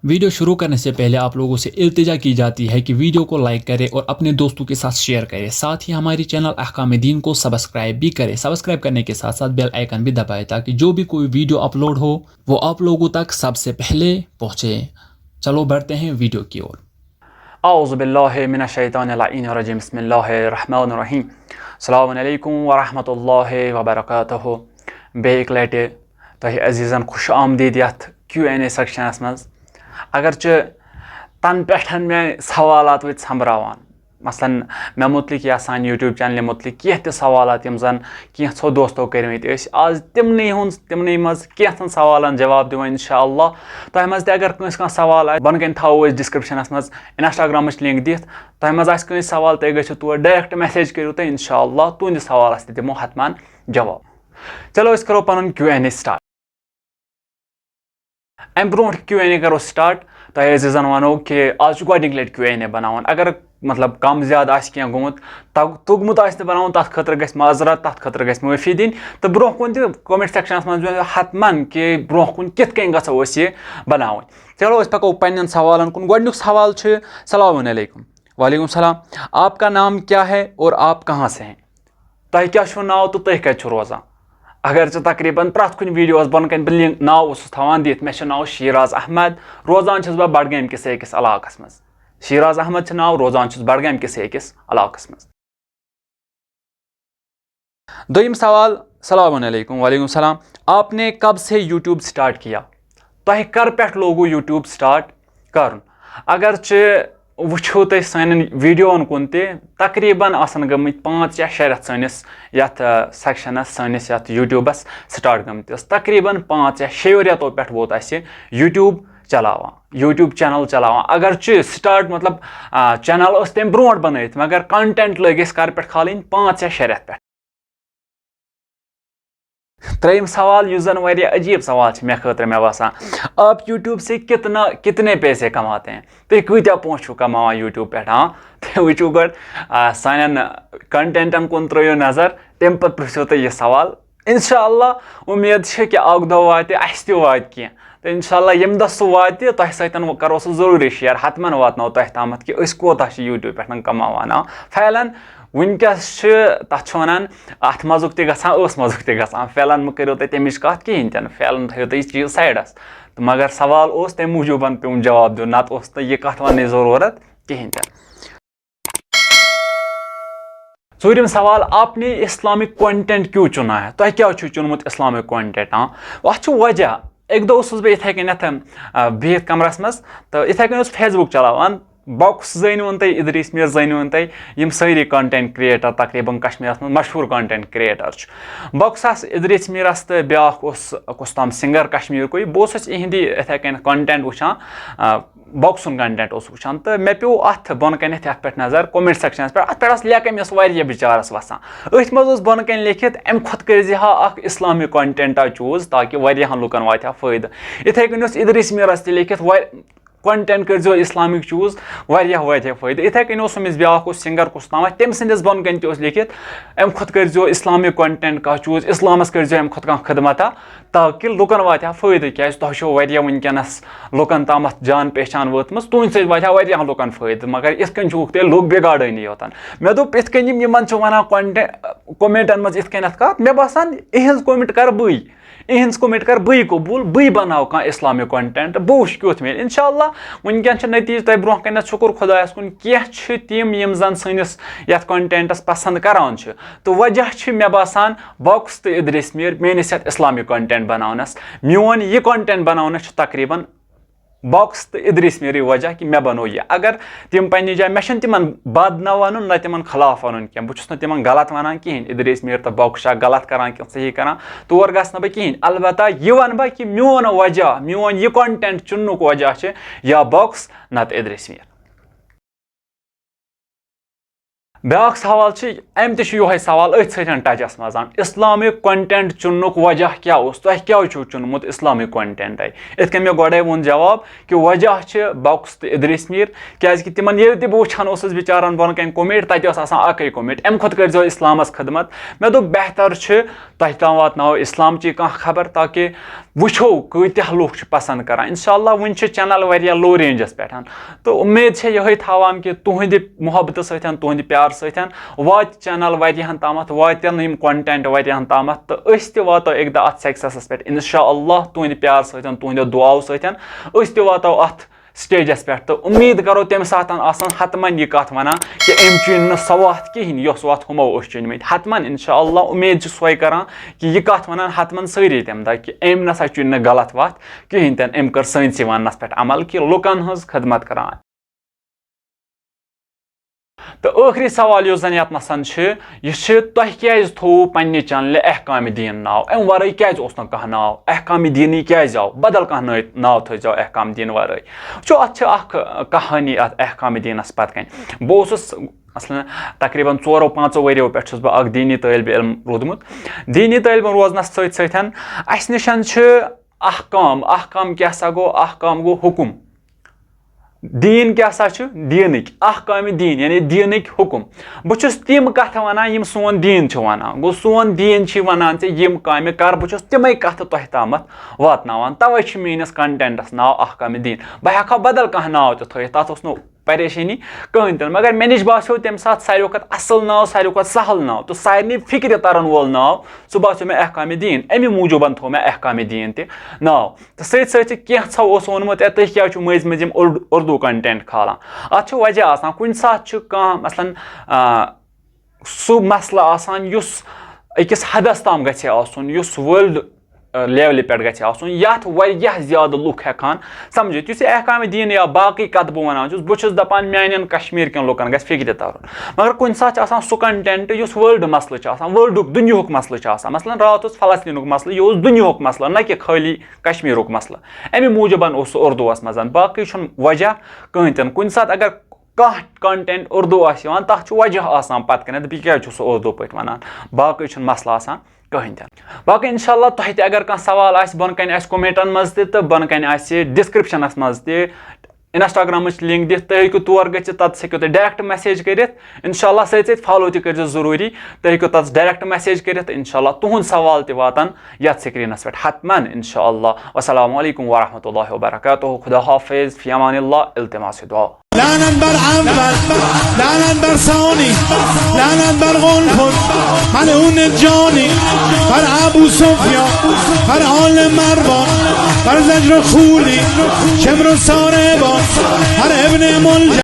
Video शुरू करने से पहले आप लोगों से इल्तिजा की जाती है कि वीडियो को लाइक करें और अपने दोस्तों के साथ शेयर करें। साथ ही हमारी चैनल अहकाम दीन को सब्सक्राइब भी करें। सब्सक्राइब करने के साथ साथ बेल आइकन भी दबाएं ताकि जो भी कोई वीडियो अपलोड हो वो आप लोगों तक सबसे पहले पहुँचे। चलो बढ़ते हैं वीडियो की ओर। औज़ु बिल्लाहि मिनश शैतानिर रजीम बिस्मिल्लाहिर रहमानिर रहीम। अस्सलामु अलैकुम व रहमतुल्लाहि व बरकातुहू। बेक लटे तोह अजीज़न खुश आमदीद यथ Q&A सेक्शनस मज। अगर तन पे मे सवालात वो संभरावान मसलन मे मुतलिक या सान यूट्यूब चैनल मुतलिक कह सवालात यम जन कैंसो दोस्तों कर्मित आज तिमन मज कैंसन सवालन जवाब दिवान इंशाअल्लाह। तह मज अगर कंस कह सवाल आए बन कन थो डिस्क्रिप्शनस मज इंस्टाग्राम लिंक दिथ तह मज आ सवाल तुम गो तौर डायरेक्ट मैसेज करो तुम इंशाअल्लाह तुंद सवालस दिमो हतमान जवाब। चलो अस करो पन Q&A स्टार्ट। अम ब्रो Q&A करो स्टार्ट तह अजीज़न वनो कि आज गोडिक लट Q&A बनावन अगर मतलब कम ज्यादा क्या गोमुत तुगमुत बनावन तथ खतर गस माजरत तथ खतर गस माफी दिन तो ब्रो कुन कमेंट सेक्शनस मज हतमन कि ब्रो कुन कित कन गो ये बनावन। चलो अस पको पन्न सवालन कुन। गोडनुक सवाल सलाम अलैकुम। वालेकुम सलाम। आपका नाम क्या है और आप कहाँ से हैं? तह क्या नाव तो तह कत रोजान? अगर तकरीबन प्रथ कुन वीडियो बन कन बह नाव थवान दिथ मे नाव शीराज अहमद रोजान बह बडगाम किस अकिस इलाकस मज। शीराज अहमद नाव रोजान बडगाम किस अकिस इलाकस मज। दोयम सवाल सलाम अलैकुम। वालेकुम सलाम। आपने कब से यूट्यूब स्टार्ट किया? तह कर पे लोगो यूट्यूब स्टार्ट कर? अगर वो तुम सान वीडियोन कुन तकरीबन गमित 5 या 6 रेत सनिस यथ सेक्शनस सनिस यथ यूट्यूबस स्टार्ट गमित तकरीबन 5 या 6 रेतों पे वोत यूट्यूब चलावान यूट्यूब चैनल चलावान। अगर स्टार्ट मतलब चैनल तम ब्रो बन मगर कंटेंट लगिस कर पे खालन 5 या 6 रेत पे। त्रेम सवाल जन अजीब सवाल मे खतर मे बसान आप यूट्यूब से कितने पैसे कमाते हैं? तुम कत्या पोच कमावान यूट्यूब पे? हाँ तुम वो गो सान कंटेंटन कुन त्रो नजर तम पे पृछो तुम यह सवाल। इंशाअल्लाह उम्मीद कि अक दो वात वात कह तो इंशाअल्लाह यम दह सह वात तह सतन करो सह जरूरी शेयर हतमन वातनो तह तम कि कोता यूट्यूब पे कमावान। फैलन वनकस तथ वन अत मजुक तस मजुक तन फैलन मो करो तमिच कत कहें तन फैलन थो तुम चीज साइडस तो मगर सवाल तम मूजूबन पे जवाब दिन नत यह कत वन जरूरत कहें तन। चूरिम सवाल आपने इस्लामिक कंटेंट क्यों चुना है? तुम क्या चुनमुत इस्लामिक कंटेंट? हाँ अत वजह एक दो बह इथे कन बिहित कमरस मज तो इथे कन फेसबुक चलावान बॉक्स जन तुम इदरीस मीर जन तुम सारी कंटेंट क्रिएटर तकरीबन कश्मीर में मशहूर कंटेंट क्रिएटर बॉक्स इदरीस मीरस तो ब्यास तम सिंगर कश्मीर को बह इहंदी इथे कन कंटेंट वुचान बॉक्सन कंटेंट वुचान तो मे पे अत बन कन पे नजर कमेंट सेक्शनस पे अत पे लेख अमिस बिचारस वसान अथ मज बन कन लिखित अम खुद कर इस्लामिक कंटेंटा चूज ताकि वारियाहन लुकन वात फायदा। इथे कन इदरीस मीरस लिखित कंटेंट कर इस्लामिक चूज वारियाह वात फायदा। इथे कन अमिस ब्याह सिंगर कुस नाम तम सदिस बन कन लिखित अम खुद कर इस्लामिक कंटेंट कह चूज इस्लामस कर अम खुद कह खदमत ताकि लुकन वात फायदा क्या तुम वनकस लुकन तम जान पहचान वतम तुंद सत वात लुकन फायदा मगर इत कन तेल लुक बिगाड़नी योतन। मे दोप इत कन वन कमेंटन मज इत कत मे बसान इहज कमेंट कर बई इहज कमेंट कर बई कबूल बई बनाव कह इस्लामिक कंटेंट बह वुच क्युत मिल इंशाअल्लाह। वनकन नतीज तुम ब्रोह कन शुक्र खुदायस कुन कह तम यम जन सनिस यथ कंटेंटस पसंद करान तो वजह मे बसान बॉक्स तो इदरीस मीर मेनिस यथ इस्लामिक कंटेंट बनावनस मोन यह कंटेंट बनावनस तकरीबन बॉक्स तो इदरीस मीर वजह कि मे बनो यह। अगर तम पन्ने जाए मे तिमन बद न वन न तिमन खिलाफ वन कह बहुत तिमन गलत वन कहें इदरीस मीर तो बॉक्स गलत करान कि सही करान तौर गस बह कहें अलबत्ता यह वन बह कि मोन वजह मोन यह कंटेंट चुनुक वजह या बॉक्स नत इदरीस मीर। بیاکھ سوال چھُ اَمہِ تہِ چھُ یِہوے سوال أتھۍ سۭتۍ ٹچس منٛز اِسلامِک کنٹینٹ چُننُک وجہ کیاہ اوس تۄہہِ کیٛازِ چھُو چُنمُت اِسلامِک کنٹینٹے یِتھ کٔنۍ مےٚ گۄڈے ووٚن جواب کہِ وجہ چھِ باکُس تہٕ اِدریٖس میٖر کیازکہِ تِمن ییٚلہِ تہِ بہٕ وٕچھان اوسُس بِچارن بۄن کَنۍ کومنٹ تَتہِ اوس آسان اکٕے کومنٹ اَمہِ کھۄتہٕ کٔرزیٚو اِسلامس خدمت مےٚ دوٚپ بہتر چھُ تۄہہِ تام واتناوو اِسلامچی کانٛہہ خبر تاکہِ وٕچھو کۭتیاہ لُکھ چھِ پسنٛد کران انشاء اللہ وُنہِ چھِ چینل واریاہ لو رینجس پٮ۪ٹھ تہٕ اُمید چھےٚ یِہے تھاوان کہِ تُہنٛدِ محبتہٕ سۭتۍ تُہنٛدِ پیار سۭتۍ واتہِ چینل واریاہن تامتھ واتن یِم کنٹینٹ واریاہن تامتھ تہٕ أسۍ تہِ واتو اَکہِ دۄہ اتھ سکسیسس پٮ۪ٹھ انشاء اللہ تُہنٛدِ پیار سۭتۍ تُہنٛدیو دُعاو سۭتۍ أسۍ تہِ واتو اتھ سٹیجس پٮ۪ٹھ تہٕ اُمید کرو تمہِ ساتہٕ آسان حتمن یہِ کتھ ونان کہِ أمۍ چُنۍ نہٕ سۄ وتھ کہیٖنۍ یۄس وتھ ہُمو ٲسۍ چُنمٕتۍ حتمن انشاء اللہ اُمید چھِ سۄے کران کہِ یہِ کتھ ونان حتمن سٲری تمہِ دۄہ کہِ أمۍ نسا چُنۍ نہٕ غلط وتھ کہیٖنۍ تہِ نہٕ أمۍ کٔر سٲنسٕے وننس پٮ۪ٹھ عمل کہِ لُکن ہٕنٛز خدمت کران تہٕ ٲخری سوال یُس زن یتنسن چھُ یہِ چھُ تۄہہِ کیازِ تھوٚوُ پننہِ چنلہِ احکامِ دیٖن ناو امہِ ورٲے کیازِ اوس نہٕ کانٛہہ ناو احکامِ دیٖنٕے کیازِ آو بدل کانٛہہ ناو تھٲیزیٚو احکامِ دیٖن ورٲے وٕچھو اتھ چھِ اکھ کہانی اتھ احکامِ دیٖنس پتہٕ کَنۍ بہٕ اوسُس مثلاً تقریٖبن 4-5 ؤرۍیو پٮ۪ٹھ چھُس بہٕ اکھ دیٖنی طٲلبہِ علم روٗدمُت دیٖنی طٲلبہِ علم روزنس سۭتۍ سۭتۍ اسہِ نِش چھُ احکام کیاہ سا گوٚو احکام گوٚو حُکُم دیٖن کیاہ سا چھُ دیٖنٕکۍ احکامِ دیٖن یعنی دیٖنٕکۍ حُکُم بہٕ چھُس تِم کتھٕ ونان یِم سون دیٖن چھُ ونان گوٚو سون دیٖن چھِ ونان ژےٚ یِم کامہِ کر بہٕ چھُس تِمے کتھٕ تۄہہِ تامتھ واتناوان توے چھُ میٲنِس کنٹینٹس ناو احکامِ دیٖن بہٕ ہٮ۪کہٕ ہا بدل کانٛہہ ناو تہِ تھٲیِتھ تتھ اوس نہٕ پریشٲنی کٕہٕنۍ تہِ نہٕ مگر مےٚ نِش باسیٚو تمہِ ساتہٕ ساروٕے کھۄتہٕ اصل ناو ساروٕے کھۄتہٕ سہل ناو تہٕ سارنٕے فِکرِ ترن وول ناو سُہ باسیٚو مےٚ احکامِ دیٖن امی موٗجوٗبن تھوٚو مےٚ احکامِ دیٖن تہِ ناو تہٕ سۭتۍ سۭتۍ کینٛژھو اوس ووٚنمُت ہے تُہۍ کیازِ چھِو مٔنٛزۍ مٔنٛزۍ یِم اردوٗ کنٹینٹ کھالان اتھ چھُ وجہ آسان کُنہِ ساتہٕ چھُ کانٛہہ مثلاً سُہ مسلہٕ آسان یُس أکِس حدس تام گژھِ ہے آسُن یُس وٲلڈ لیولہِ پٮ۪ٹھ گژھِ آسُن یتھ واریاہ زیادٕ لُکھ ہٮ۪کہٕ ہن سمجھِتھ یُس یہِ احکامِ دیٖن یا باقٕے کتھ بہٕ ونان چھُس بہٕ چھُس دپان میانٮ۪ن کشمیٖر کٮ۪ن لُکن گژھِ فِکرِ ترُن مگر کُنہِ ساتہٕ چھُ آسان سُہ کنٹینٹ یُس وٲلڈ مسلہٕ چھُ آسان وٲلڈُک دُنیہُک مسلہٕ چھُ آسان مثلاً راتھ اوس فلسطیٖنُک مسلہٕ یہِ اوس دُنیہُک مسلہٕ نہ کہِ خٲلی کشمیٖرُک مسلہٕ امہِ موٗجوٗبن اوس سُہ اردوٗوس منٛز باقٕے چھُنہٕ وجہ کٕہٕنۍ تہِ نہٕ کُنہِ ساتہٕ اگر کانٛہہ کنٹینٹ اردوٗ آسہِ یِوان تتھ چھُ وجہ آسان پتہٕ کنیتھ بہٕ کیازِ چھُس سُہ اردوٗ پٲٹھۍ ونان باقٕے چھُنہٕ مسلہٕ آسان کٕہٕنۍ تہِ نہٕ باقٕے انشاء اللہ تۄہہِ تہِ اگر کانٛہہ سوال آسہِ بۄن کَنہِ آسہِ کومنٹن منٛز تہِ تہٕ بۄن کَنہِ آسہِ ڈسکرپشنس منٛز تہِ انسٹاگرامٕچ لِنک دِتھ تُہۍ ہیٚکِو تور گٔژھِتھ تتس ہیٚکِو تُہۍ ڈایریکٹ میسیج کٔرِتھ انشاء اللہ سۭتۍ سۭتۍ فالو تہِ کٔرزیٚو ضروٗری تُہۍ ہیٚکِو تتس ڈایریکٹ میسیج کٔرِتھ انشاء اللہ تُہُنٛد سوال تہِ واتن یتھ سکریٖنس پٮ۪ٹھ حتمن انشاء اللہ والسلام علیکم ورحمۃ اللہ وبرکاتہ خدا حافظ فی امان اللہ التماس دعا لعنت بر اول لعنت بر ثانی لعنت بر غلفت ملعون جانی بر ابو سفیان بر آل مروان بر زجر خولی شمر و ساربان بر ابن ملجم